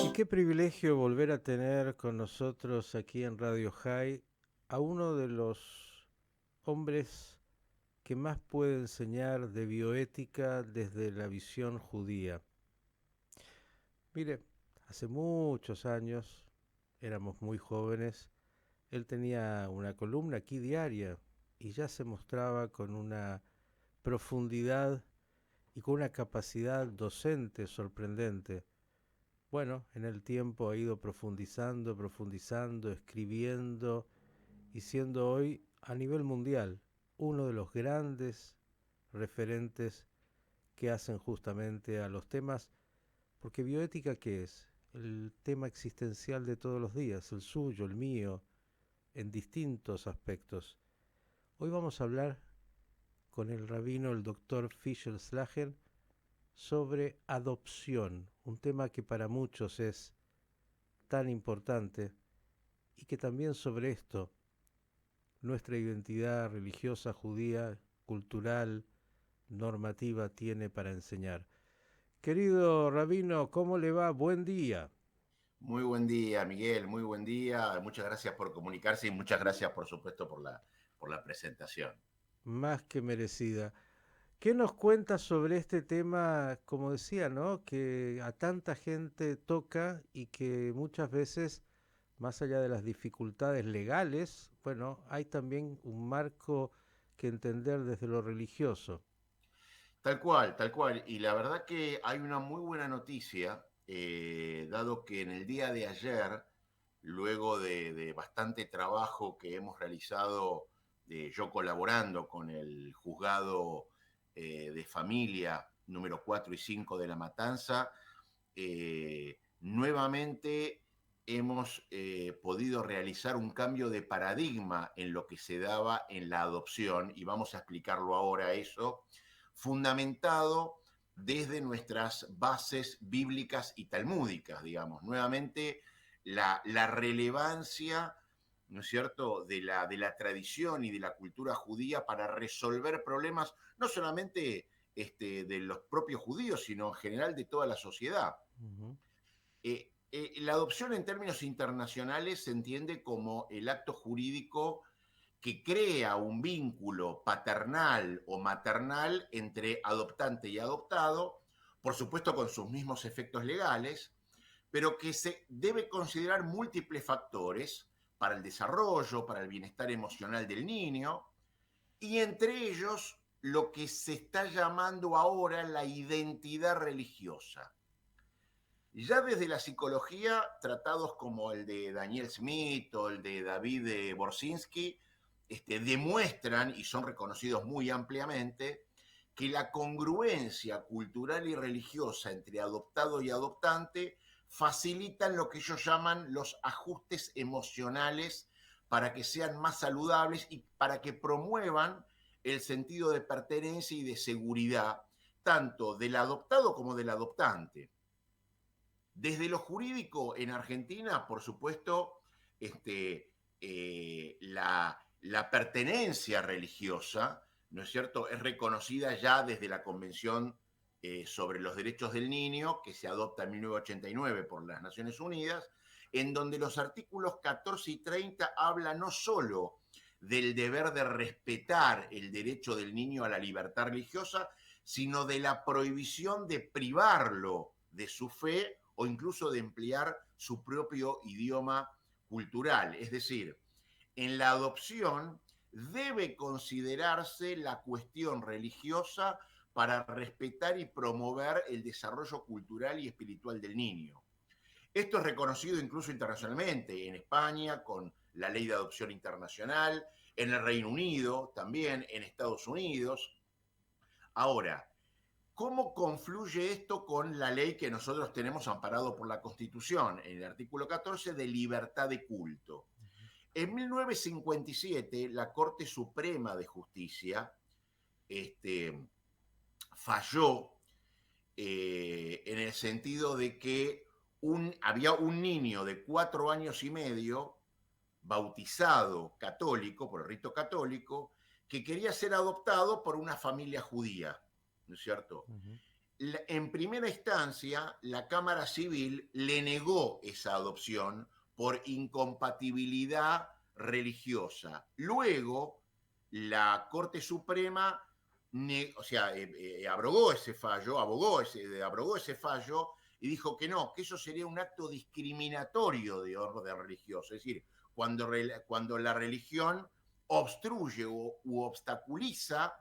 Y qué privilegio volver a tener con nosotros aquí en Radio High a uno de los hombres que más puede enseñar de bioética desde la visión judía. Mire, hace muchos años, éramos muy jóvenes, él tenía una columna aquí diaria y ya se mostraba con una profundidad y con una capacidad docente sorprendente. Bueno, en el tiempo ha ido profundizando, profundizando, escribiendo y siendo hoy a nivel mundial uno de los grandes referentes que hacen justamente a los temas, porque bioética ¿qué es? El tema existencial de todos los días, el suyo, el mío, en distintos aspectos. Hoy vamos a hablar con el rabino, el doctor Fischer Slager, sobre adopción, un tema que para muchos es tan importante y que también sobre esto nuestra identidad religiosa judía, cultural, normativa tiene para enseñar. Querido rabino, ¿cómo le va? Buen día. Muy buen día, Miguel, muy buen día. Muchas gracias por comunicarse y muchas gracias, por supuesto, por la presentación. Más que merecida. ¿Qué nos cuenta sobre este tema, como decía, ¿no? Que a tanta gente toca y que muchas veces, más allá de las dificultades legales, bueno, hay también un marco que entender desde lo religioso. Tal cual, tal cual. Y la verdad que hay una muy buena noticia, dado que en el día de ayer, luego de bastante trabajo que hemos realizado, yo colaborando con el juzgado de familia número 4 y 5 de La Matanza, nuevamente hemos podido realizar un cambio de paradigma en lo que se daba en la adopción, y vamos a explicarlo ahora eso, fundamentado desde nuestras bases bíblicas y talmúdicas, digamos. Nuevamente, la relevancia, ¿no es cierto?, de la tradición y de la cultura judía para resolver problemas, no solamente de los propios judíos, sino en general de toda la sociedad. Ujú. La adopción en términos internacionales se entiende como el acto jurídico que crea un vínculo paternal o maternal entre adoptante y adoptado, por supuesto con sus mismos efectos legales, pero que se debe considerar múltiples factores para el desarrollo, para el bienestar emocional del niño, y entre ellos lo que se está llamando ahora la identidad religiosa. Ya desde la psicología, tratados como el de Daniel Smith o el de David Borzinski demuestran, y son reconocidos muy ampliamente, que la congruencia cultural y religiosa entre adoptado y adoptante facilitan lo que ellos llaman los ajustes emocionales para que sean más saludables y para que promuevan el sentido de pertenencia y de seguridad, tanto del adoptado como del adoptante. Desde lo jurídico en Argentina, por supuesto, la pertenencia religiosa, ¿no es cierto?, es reconocida ya desde la Convención sobre los Derechos del Niño, que se adopta en 1989 por las Naciones Unidas, en donde los artículos 14 y 30 hablan no solo del deber de respetar el derecho del niño a la libertad religiosa, sino de la prohibición de privarlo de su fe o incluso de emplear su propio idioma cultural. Es decir, en la adopción debe considerarse la cuestión religiosa para respetar y promover el desarrollo cultural y espiritual del niño. Esto es reconocido incluso internacionalmente, en España con la ley de adopción internacional, en el Reino Unido también, en Estados Unidos. Ahora, ¿cómo confluye esto con la ley que nosotros tenemos amparado por la Constitución, en el artículo 14 de libertad de culto? En 1957, la Corte Suprema de Justicia falló en el sentido de que había un niño de 4 años y medio, bautizado católico, por el rito católico, que quería ser adoptado por una familia judía, ¿no es cierto? Ujú. En primera instancia, la Cámara Civil le negó esa adopción por incompatibilidad religiosa. Luego, la Corte Suprema abrogó ese fallo, abrogó ese fallo y dijo que no, que eso sería un acto discriminatorio de orden religioso. Es decir, cuando la religión obstruye u obstaculiza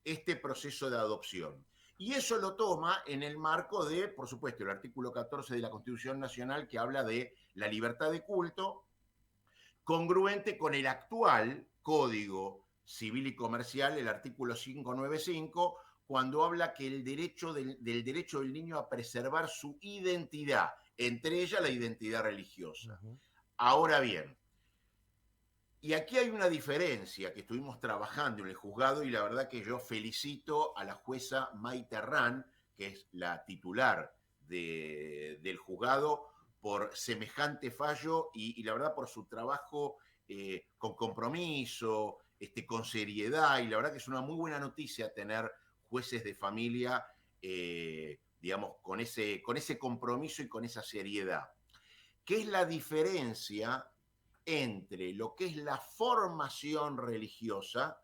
este proceso de adopción. Y eso lo toma en el marco de, por supuesto, el artículo 14 de la Constitución Nacional, que habla de la libertad de culto, congruente con el actual Código Civil y Comercial, el artículo 595, cuando habla que el derecho del derecho del niño a preservar su identidad, entre ellas la identidad religiosa. Ahora bien, y aquí hay una diferencia que estuvimos trabajando en el juzgado y la verdad que yo felicito a la jueza Maite Herrán, que es la titular del juzgado, por semejante fallo y la verdad por su trabajo con compromiso, con seriedad, y la verdad que es una muy buena noticia tener jueces de familia, digamos, con ese compromiso y con esa seriedad. ¿Qué es la diferencia entre lo que es la formación religiosa,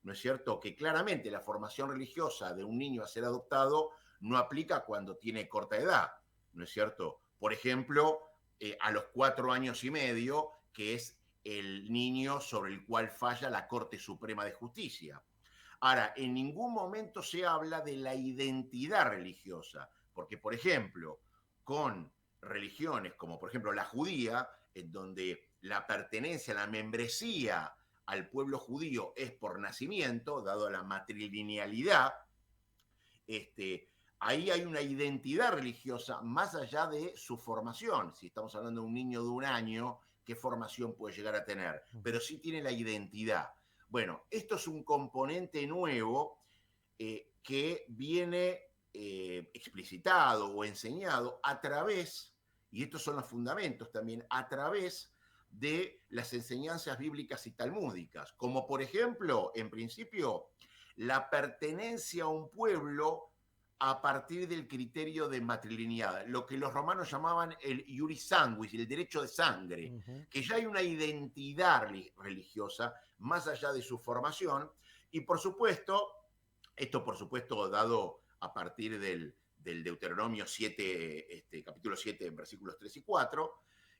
¿no es cierto? Que claramente la formación religiosa de un niño a ser adoptado no aplica cuando tiene corta edad, ¿no es cierto? Por ejemplo, a los 4 años y medio, que es el niño sobre el cual falla la Corte Suprema de Justicia. Ahora, en ningún momento se habla de la identidad religiosa, porque, por ejemplo, con religiones como, por ejemplo, la judía, en donde la pertenencia, la membresía al pueblo judío es por nacimiento, dado la matrilinealidad, ahí hay una identidad religiosa más allá de su formación. Si estamos hablando de un niño de 1 año, ¿qué formación puede llegar a tener? Pero sí tiene la identidad. Bueno, esto es un componente nuevo que viene explicitado o enseñado a través, y estos son los fundamentos también, a través de las enseñanzas bíblicas y talmúdicas, como por ejemplo, en principio, la pertenencia a un pueblo a partir del criterio de matrilinealidad, lo que los romanos llamaban el iuris sanguis, el derecho de sangre, que ya hay una identidad religiosa más allá de su formación, y por supuesto, esto por supuesto dado a partir del Deuteronomio 7, capítulo 7, versículos 3 y 4,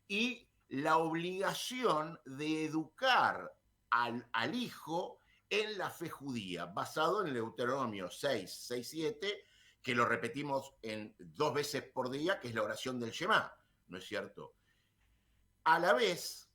y la obligación de educar al hijo en la fe judía, basado en el Deuteronomio 6, 7, que lo repetimos 2 veces por día, que es la oración del Shema, ¿no es cierto? A la vez,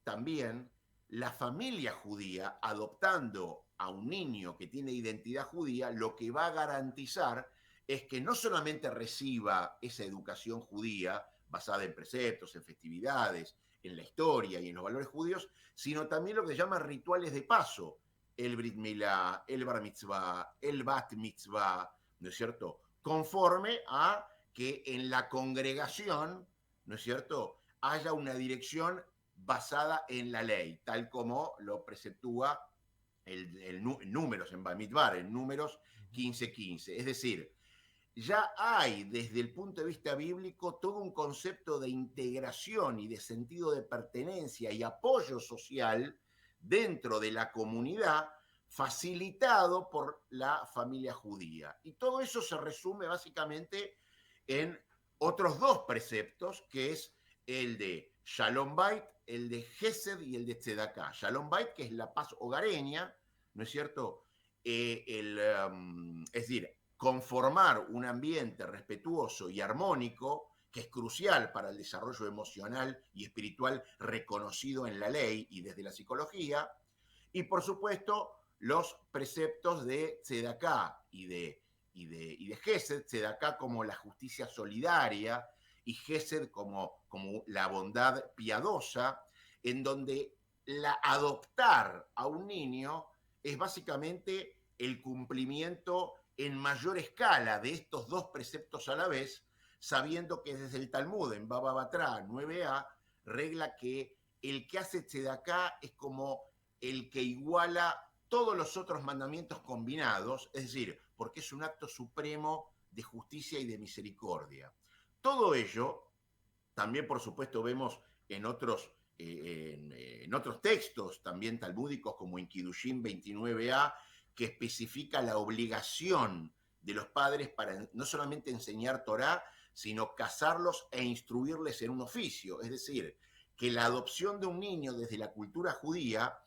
también la familia judía, adoptando a un niño que tiene identidad judía, lo que va a garantizar es que no solamente reciba esa educación judía basada en preceptos, en festividades, en la historia y en los valores judíos, sino también lo que se llama rituales de paso, el Brit Milá, el Bar Mitzvah, el Bat Mitzvah, ¿no es cierto? Conforme a que en la congregación, ¿no es cierto?, haya una dirección basada en la ley, tal como lo preceptúa el números en Bamidbar, en números 15:15. Es decir, ya hay desde el punto de vista bíblico todo un concepto de integración y de sentido de pertenencia y apoyo social dentro de la comunidad facilitado por la familia judía. Y todo eso se resume básicamente en otros 2 preceptos, que es el de Shalom Bait, el de Gesed y el de Tzedaká. Shalom Bait, que es la paz hogareña, ¿no es cierto? Es decir, conformar un ambiente respetuoso y armónico, que es crucial para el desarrollo emocional y espiritual reconocido en la ley y desde la psicología, y por supuesto los preceptos de Tzedaká y de Gesed, Tzedaká como la justicia solidaria y Gesed como la bondad piadosa, en donde adoptar a un niño es básicamente el cumplimiento en mayor escala de estos 2 preceptos a la vez, sabiendo que desde el Talmud, en Baba Batra 9a, regla que el que hace tzedaká es como el que iguala todos los otros mandamientos combinados, es decir, porque es un acto supremo de justicia y de misericordia. Todo ello, también por supuesto vemos en otros textos, también talmúdicos como en Kiddushim 29a, que especifica la obligación de los padres para no solamente enseñar Torá, sino casarlos e instruirles en un oficio. Es decir, que la adopción de un niño desde la cultura judía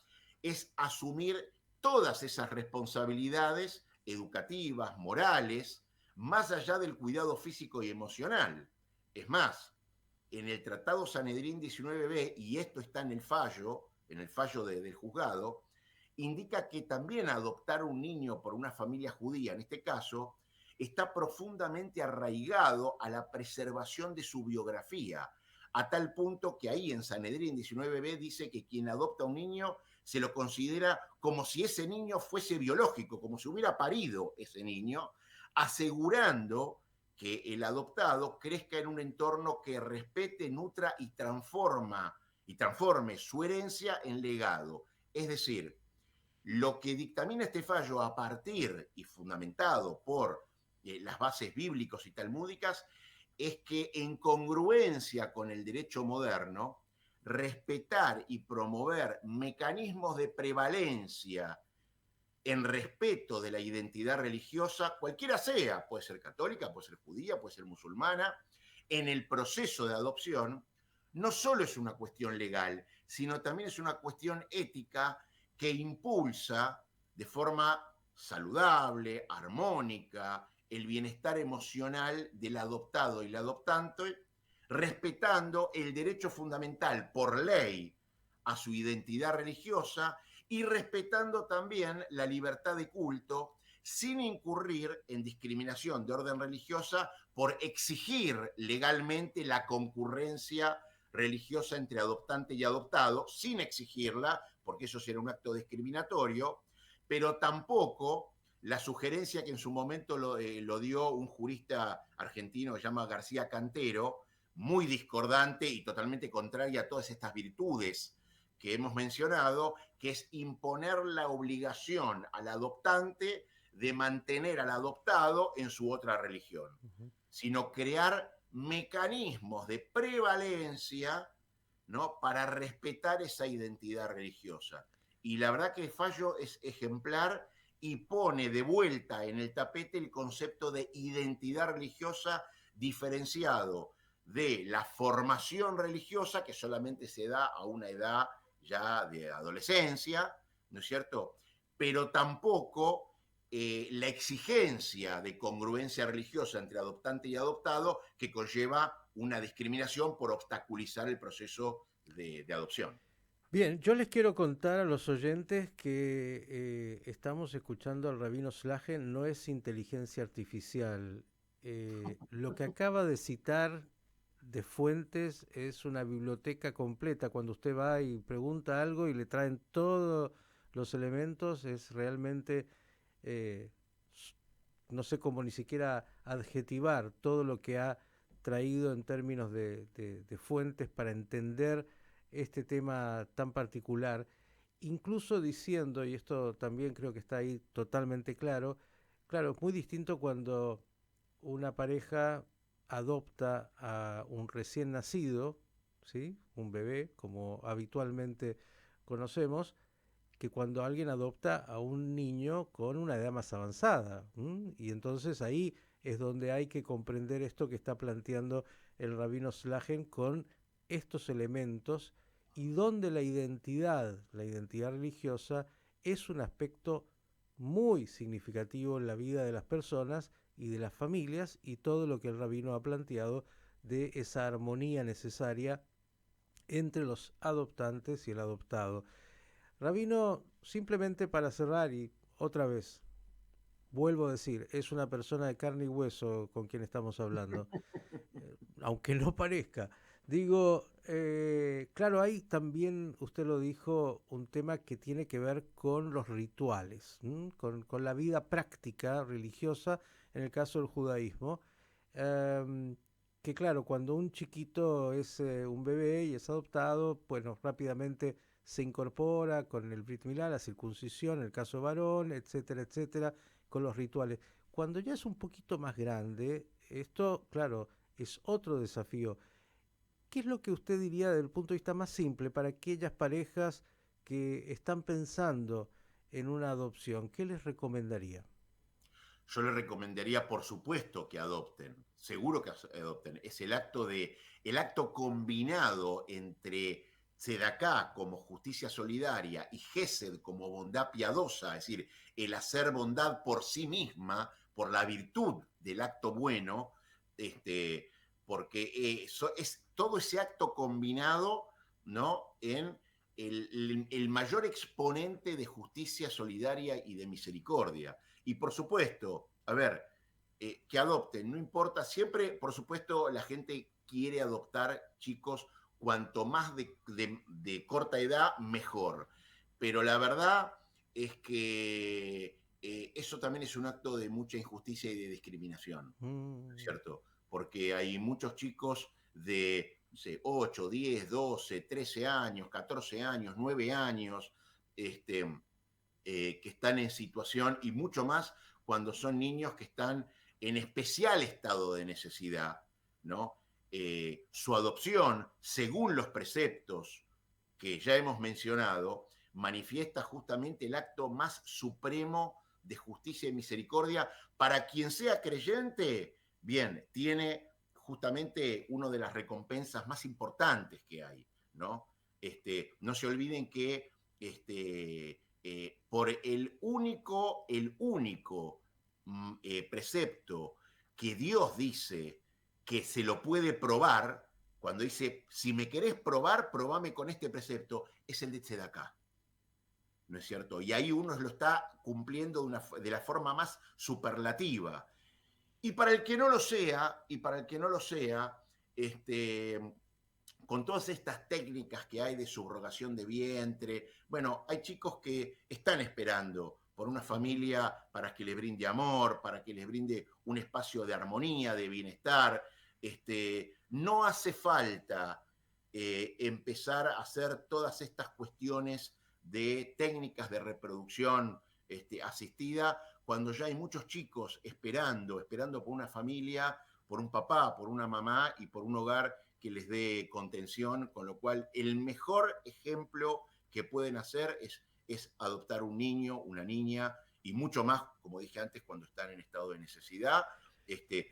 es asumir todas esas responsabilidades educativas, morales, más allá del cuidado físico y emocional. Es más, en el Tratado Sanedrín 19b, y esto está en el fallo del juzgado, indica que también adoptar un niño por una familia judía, en este caso, está profundamente arraigado a la preservación de su biografía, a tal punto que ahí en Sanedrín 19b dice que quien adopta un niño se lo considera como si ese niño fuese biológico, como si hubiera parido ese niño, asegurando que el adoptado crezca en un entorno que respete, nutra y transforme su herencia en legado. Es decir, lo que dictamina este fallo a partir y fundamentado por las bases bíblicos y talmúdicas es que en congruencia con el derecho moderno, respetar y promover mecanismos de prevalencia en respeto de la identidad religiosa, cualquiera sea, puede ser católica, puede ser judía, puede ser musulmana, en el proceso de adopción, no solo es una cuestión legal, sino también es una cuestión ética que impulsa de forma saludable, armónica, el bienestar emocional del adoptado y la adoptante, respetando el derecho fundamental por ley a su identidad religiosa y respetando también la libertad de culto sin incurrir en discriminación de orden religiosa por exigir legalmente la concurrencia religiosa entre adoptante y adoptado, sin exigirla, porque eso sería un acto discriminatorio, pero tampoco la sugerencia que en su momento lo dio un jurista argentino que se llama García Cantero, muy discordante y totalmente contraria a todas estas virtudes que hemos mencionado, que es imponer la obligación al adoptante de mantener al adoptado en su otra religión, sino crear mecanismos de prevalencia, ¿no?, para respetar esa identidad religiosa. Y la verdad que el fallo es ejemplar y pone de vuelta en el tapete el concepto de identidad religiosa diferenciado de la formación religiosa que solamente se da a una edad ya de adolescencia, ¿no es cierto? Pero tampoco la exigencia de congruencia religiosa entre adoptante y adoptado que conlleva una discriminación por obstaculizar el proceso de adopción. Bien, yo les quiero contar a los oyentes que estamos escuchando al Rabino Slagen, no es inteligencia artificial. Lo que acaba de citar de fuentes es una biblioteca completa. Cuando usted va y pregunta algo y le traen todos los elementos, es realmente, eh, no sé cómo ni siquiera adjetivar todo lo que ha traído en términos de fuentes para entender este tema tan particular, incluso diciendo, y esto también creo que está ahí totalmente claro, claro, es muy distinto cuando una pareja adopta a un recién nacido, ¿sí?, un bebé, como habitualmente conocemos, que cuando alguien adopta a un niño con una edad más avanzada. Y entonces ahí es donde hay que comprender esto que está planteando el rabino Slagen con estos elementos y donde la identidad religiosa, es un aspecto muy significativo en la vida de las personas y de las familias, y todo lo que el rabino ha planteado de esa armonía necesaria entre los adoptantes y el adoptado. Rabino, simplemente para cerrar y otra vez, vuelvo a decir, es una persona de carne y hueso con quien estamos hablando, aunque no parezca. Digo, claro, hay también, usted lo dijo, un tema que tiene que ver con los rituales, con la vida práctica religiosa, en el caso del judaísmo. Que claro, cuando un chiquito es un bebé y es adoptado, bueno, rápidamente se incorpora con el Brit Milá, la circuncisión, en el caso varón, etcétera, etcétera, con los rituales. Cuando ya es un poquito más grande, esto, claro, es otro desafío. ¿Qué es lo que usted diría desde el punto de vista más simple para aquellas parejas que están pensando en una adopción? ¿Qué les recomendaría? Yo le recomendaría, por supuesto, que adopten, seguro que adopten. Es el acto combinado entre Tzedaká como justicia solidaria y Gesed como bondad piadosa, es decir, el hacer bondad por sí misma, por la virtud del acto bueno, este, porque es todo ese acto combinado, ¿no? En el mayor exponente de justicia solidaria y de misericordia. Y por supuesto, a ver, que adopten, no importa, siempre, por supuesto, la gente quiere adoptar chicos cuanto más de corta edad, mejor. Pero la verdad es que eso también es un acto de mucha injusticia y de discriminación, ¿es Mm. cierto? Porque hay muchos chicos de, no sé, 8, 10, 12, 13 años, 14 años, 9 años, que están en situación, y mucho más cuando son niños que están en especial estado de necesidad, ¿no? Su adopción, según los preceptos que ya hemos mencionado, manifiesta justamente el acto más supremo de justicia y misericordia para quien sea creyente. Bien, tiene justamente una de las recompensas más importantes que hay, ¿no? No se olviden que por el único precepto que Dios dice que se lo puede probar, cuando dice, si me querés probar, probame con este precepto, es el de Tzedaká, ¿no es cierto? Y ahí uno lo está cumpliendo de la forma más superlativa. Y para el que no lo sea, este, con todas estas técnicas que hay de subrogación de vientre, bueno, hay chicos que están esperando por una Ujú. familia para que les brinde amor, para que les brinde un espacio de armonía, de bienestar. No hace falta empezar a hacer todas estas cuestiones de técnicas de reproducción asistida, cuando ya hay muchos chicos esperando por una familia, por un papá, por una mamá y por un hogar que les dé contención, con lo cual el mejor ejemplo que pueden hacer es adoptar un niño, una niña, y mucho más, como dije antes, cuando están en estado de necesidad.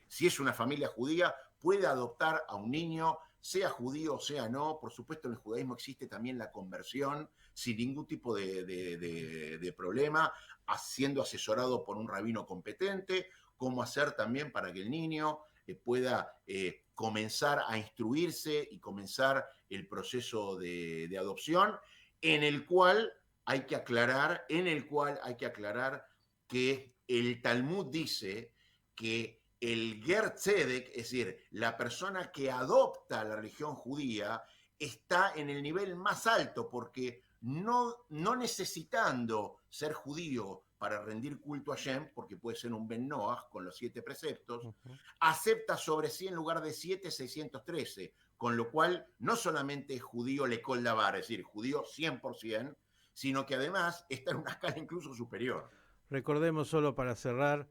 Si es una familia judía, puede adoptar a un niño, sea judío o sea no. Por supuesto, en el judaísmo existe también la conversión sin ningún tipo de problema, siendo asesorado por un rabino competente, cómo hacer también para que el niño pueda comenzar a instruirse y comenzar el proceso de adopción, en el cual hay que aclarar, que el Talmud dice que el Ger Tzedek, es decir, la persona que adopta la religión judía, está en el nivel más alto, porque no necesitando ser judío para rendir culto a Shem, porque puede ser un Ben Noach con los 7 preceptos, Ujú. acepta sobre sí en lugar de 7, 613, con lo cual no solamente es judío Lekol Davar, es decir, judío 100%, sino que además está en una escala incluso superior. Recordemos solo para cerrar,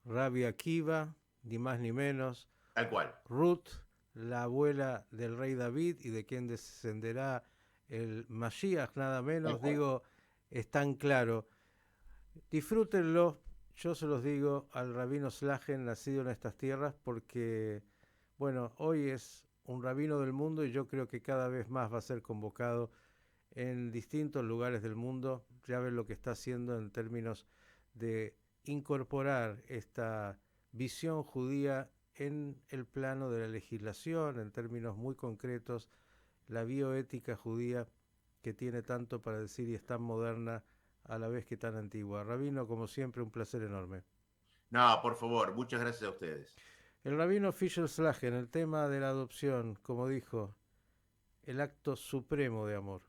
Rabbi Akiva, ni más ni menos, Tal cual. Ruth, la abuela del rey David y de quien descenderá el Mashiach, nada Tal menos, cual. digo, es tan claro. Disfrútenlo, yo se los digo al rabino Slagen, nacido en estas tierras, porque, bueno, hoy es un rabino del mundo y yo creo que cada vez más va a ser convocado en distintos lugares del mundo. Ya ven lo que está haciendo en términos de incorporar esta visión judía en el plano de la legislación, en términos muy concretos, la bioética judía que tiene tanto para decir y es tan moderna a la vez que tan antigua. Rabino, como siempre, un placer enorme. No, por favor, muchas gracias a ustedes. El rabino Fischer Slagen, el tema de la adopción, como dijo, el acto supremo de amor.